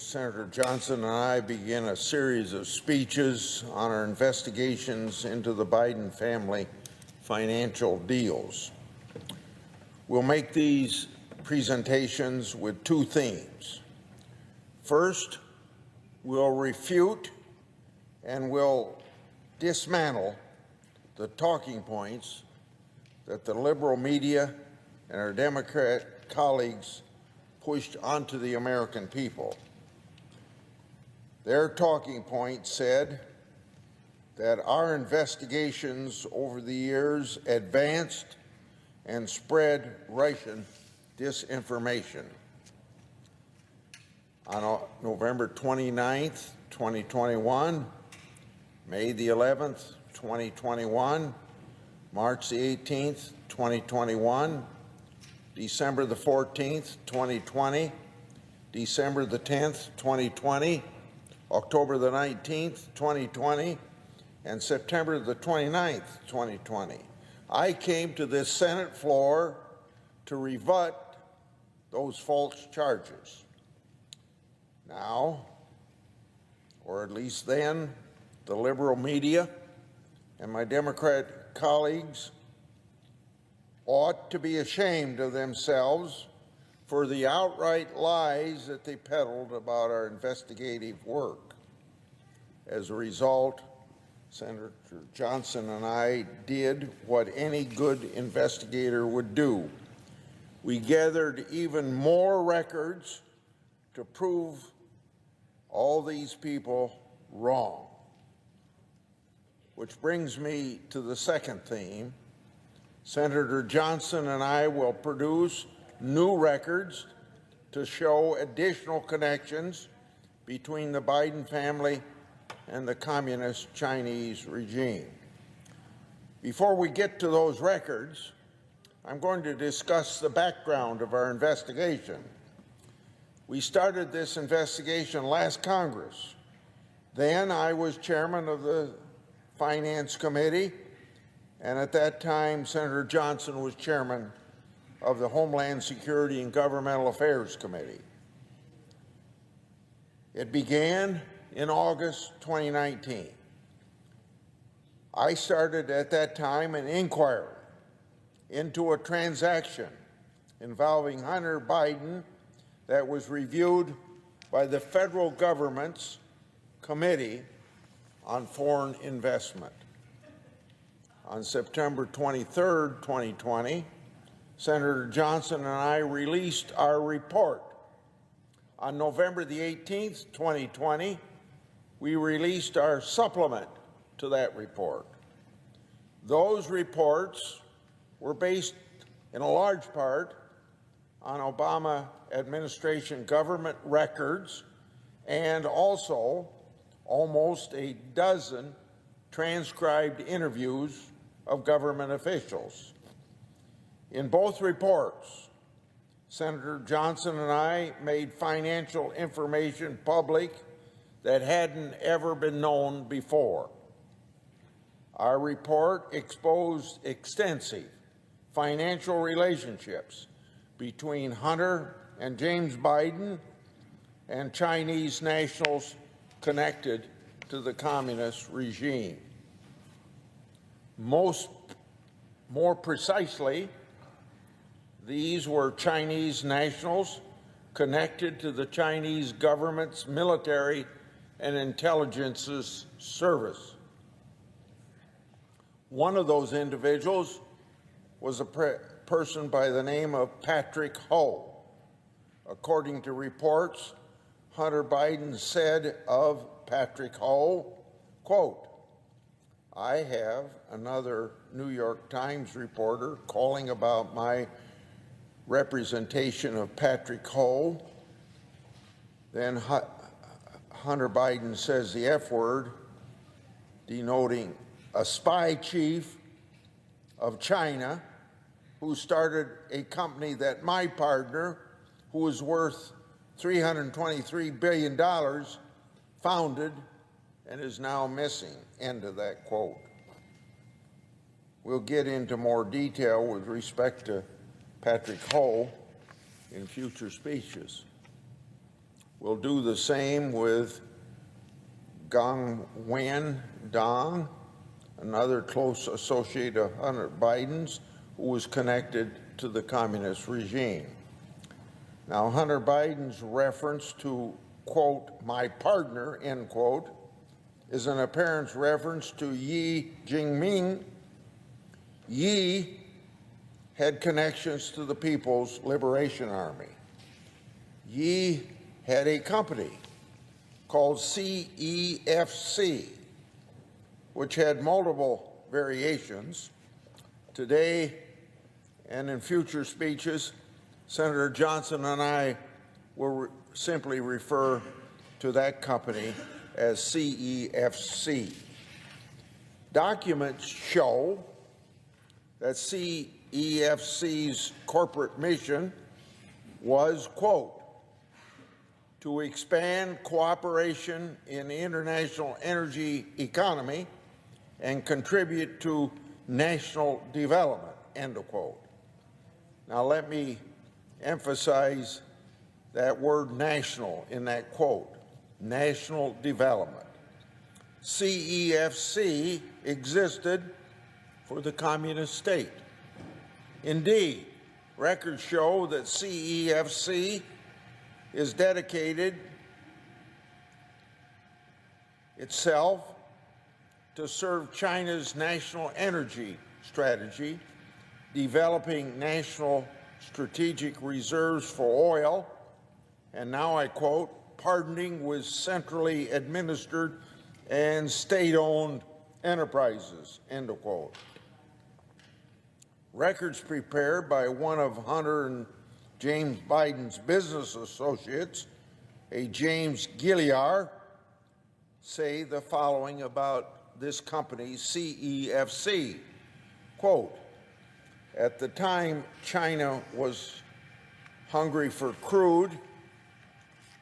Senator Johnson and I begin a series of speeches on our investigations into the Biden family financial deals. We'll make these presentations with two themes. First, we'll refute and we'll dismantle the talking points that the liberal media and our Democrat colleagues pushed onto the American people. Their talking point said that our investigations over the years advanced and spread Russian disinformation. On November 29th, 2021, May the 11th, 2021, March the 18th, 2021, December the 14th, 2020, December the 10th, 2020, October the 19th, 2020, and September the 29th, 2020. I came to this Senate floor to rebut those false charges. Now, or at least then, the liberal media and my Democrat colleagues ought to be ashamed of themselves for the outright lies that they peddled about our investigative work. As a result, Senator Johnson and I did what any good investigator would do. We gathered even more records to prove all these people wrong. Which brings me to the second theme. Senator Johnson and I will produce new records to show additional connections between the Biden family and the communist Chinese regime. Before we get to those records, I'm going to discuss the background of our investigation. We started this investigation last Congress. Then I was chairman of the Finance Committee, and at that time, Senator Johnson was chairman of the Homeland Security and Governmental Affairs Committee. It began in August 2019. I started at that time an inquiry into a transaction involving Hunter Biden that was reviewed by the federal government's Committee on Foreign Investment. On September 23rd, 2020, Senator Johnson and I released our report. On November the 18th, 2020, we released our supplement to that report. Those reports were based in a large part on Obama administration government records and also almost a dozen transcribed interviews of government officials. In both reports, Senator Johnson and I made financial information public that hadn't ever been known before. Our report exposed extensive financial relationships between Hunter and James Biden and Chinese nationals connected to the communist regime. More precisely, these were Chinese nationals connected to the Chinese government's military and intelligence service. One of those individuals was a person by the name of Patrick Ho. According to reports, Hunter Biden said of Patrick Ho, quote, "I have another New York Times reporter calling about my representation of Patrick Ho." Then Hunter Biden says the F word, denoting a spy chief of China who started a company that my partner, who was worth $323 billion, founded and is now missing. End of that quote. We'll get into more detail with respect to Patrick Ho in future speeches. will do the same with Gongwen Dong, another close associate of Hunter Biden's, who was connected to the communist regime. Now, Hunter Biden's reference to, quote, my partner, end quote, is an apparent reference to Yi Jinping. Yi had connections to the People's Liberation Army. Yi had a company called CEFC, which had multiple variations. Today and in future speeches, Senator Johnson and I will simply refer to that company as CEFC. Documents show that CEFC's corporate mission was, quote, to expand cooperation in the international energy economy and contribute to national development, end of quote. Now let me emphasize that word national in that quote, national development. CEFC existed for the communist state. Indeed, records show that CEFC is dedicated itself to serve China's national energy strategy, developing national strategic reserves for oil, and now I quote, partnering with centrally administered and state-owned enterprises, end of quote. Records prepared by one of Hunter and James Biden's business associates, a James Gilliar, say the following about this company, CEFC. Quote, at the time, China was hungry for crude,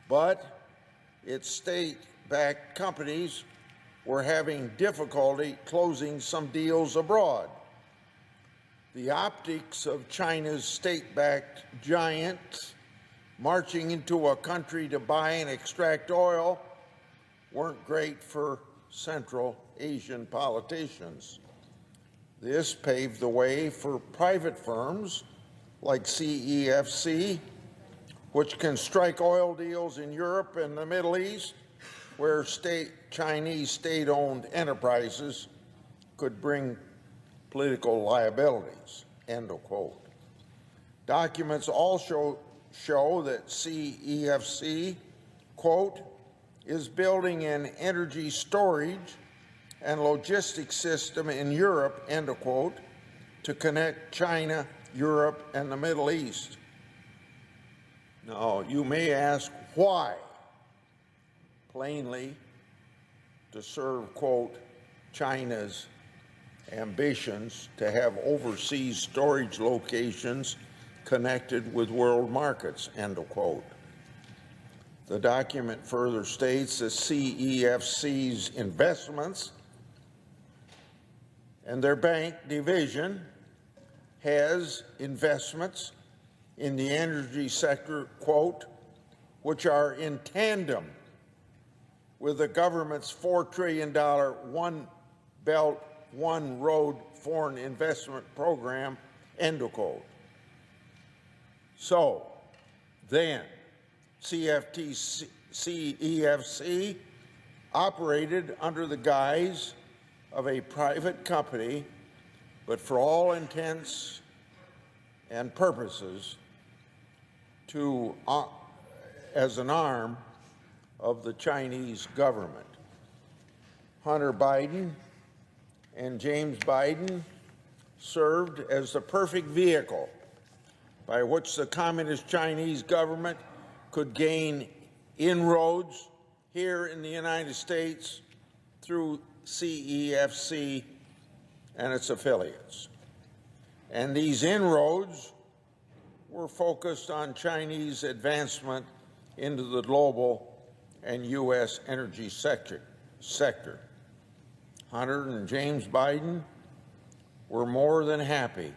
but its state-backed companies were having difficulty closing some deals abroad. The optics of China's state-backed giants marching into a country to buy and extract oil weren't great for Central Asian politicians. This paved the way for private firms like CEFC, which can strike oil deals in Europe and the Middle East, where Chinese state-owned enterprises could bring political liabilities, end of quote. Documents also show that CEFC, quote, is building an energy storage and logistics system in Europe, end of quote, to connect China, Europe, and the Middle East. Now, you may ask why? Plainly, to serve, quote, China's ambitions to have overseas storage locations connected with world markets, end of quote. The document further states that CEFC's investments and their bank division has investments in the energy sector, quote, which are in tandem with the government's $4 trillion One Belt, One Road foreign investment program, end of quote. So then, CEFC operated under the guise of a private company, but for all intents and purposes as an arm of the Chinese government. Hunter Biden and James Biden served as the perfect vehicle by which the communist Chinese government could gain inroads here in the United States through CEFC and its affiliates. And these inroads were focused on Chinese advancement into the global and U.S. energy sector. Hunter and James Biden were more than happy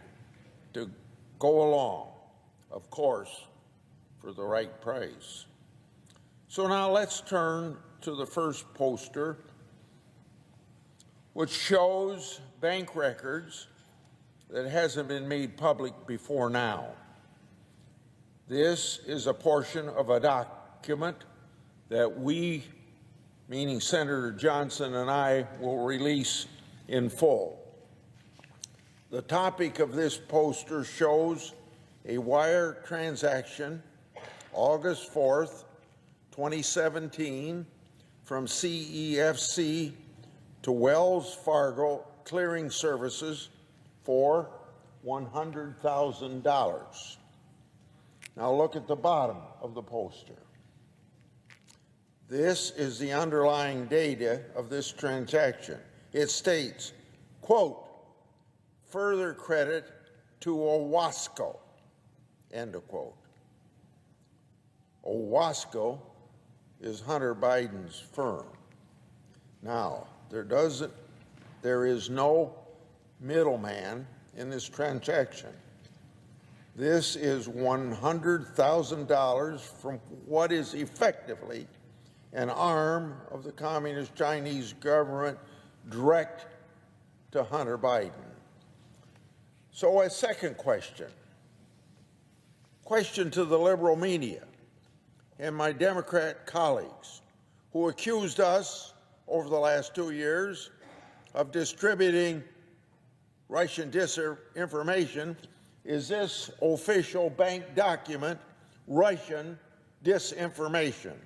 to go along, of course, for the right price. So now let's turn to the first poster, which shows bank records that hasn't been made public before now. This is a portion of a document that we, meaning Senator Johnson and I, will release in full. The topic of this poster shows a wire transaction, August 4th, 2017, from CEFC to Wells Fargo Clearing Services for $100,000. Now look at the bottom of the poster. This is the underlying data of this transaction. It states, quote, further credit to Owasco, end of quote. Owasco is Hunter Biden's firm. Now, there is no middleman in this transaction. This is $100,000 from what is effectively an arm of the Communist Chinese government direct to Hunter Biden. So a second question to the liberal media and my Democrat colleagues who accused us over the last 2 years of distributing Russian disinformation. Is this official bank document Russian disinformation?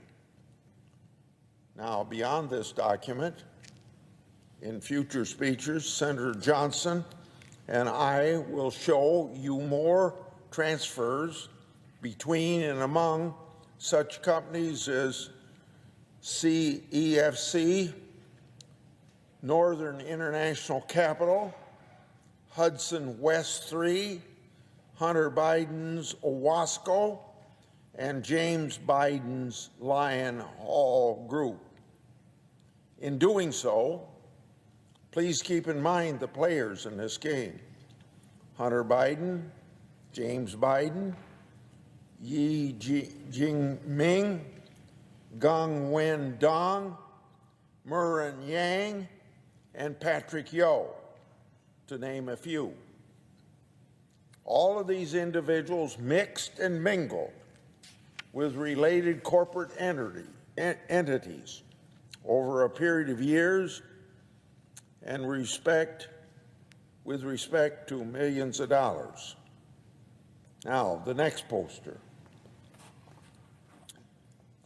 Now, beyond this document, in future speeches, Senator Johnson and I will show you more transfers between and among such companies as CEFC, Northern International Capital, Hudson West 3, Hunter Biden's Owasco, and James Biden's Lion Hall Group. In doing so, please keep in mind the players in this game: Hunter Biden, James Biden, Yi Jinping, Gong Wen Dong, Murin Yang, and Patrick Yo, to name a few. All of these individuals mixed and mingled with related corporate entities over a period of years and with respect to millions of dollars. Now, the next poster.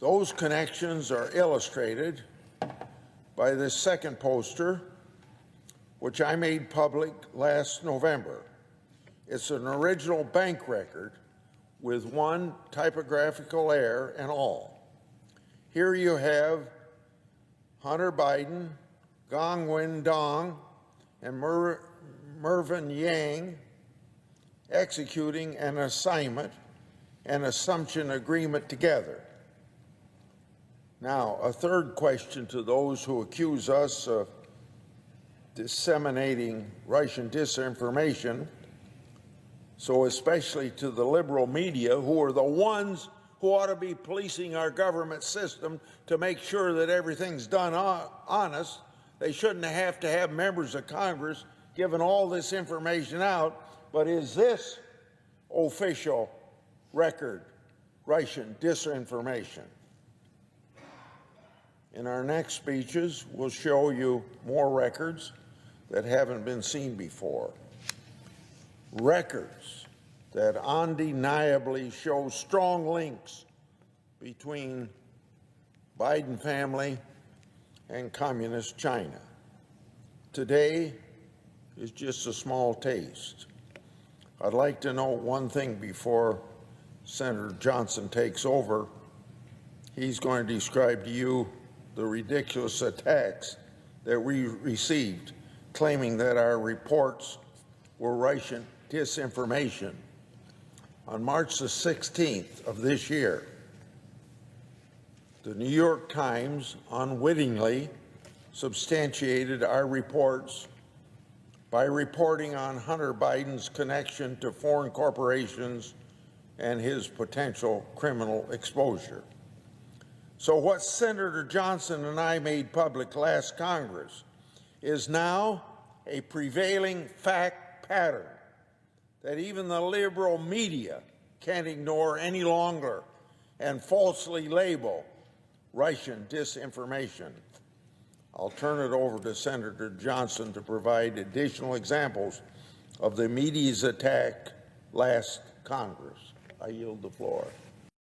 Those connections are illustrated by this second poster, which I made public last November. It's an original bank record with one typographical error and all. Here you have Hunter Biden, Gong Wen Dong, and Mervyn Yang executing an assignment and assumption agreement together. Now, a third question to those who accuse us of disseminating Russian disinformation, so especially to the liberal media, who are the ones who ought to be policing our government system to make sure that everything's done honest. They shouldn't have to have members of Congress giving all this information out. But is this official record Russian disinformation? In our next speeches, we'll show you more records that haven't been seen before. Records that undeniably show strong links between Biden family and communist China. Today is just a small taste. I'd like to note one thing before Senator Johnson takes over. He's going to describe to you the ridiculous attacks that we received, claiming that our reports were Russian disinformation. On March the 16th of this year, the New York Times unwittingly substantiated our reports by reporting on Hunter Biden's connection to foreign corporations and his potential criminal exposure. So what Senator Johnson and I made public last Congress is now a prevailing fact pattern that even the liberal media can't ignore any longer and falsely label Russian disinformation. I'll turn it over to Senator Johnson to provide additional examples of the media's attack last Congress. I yield the floor.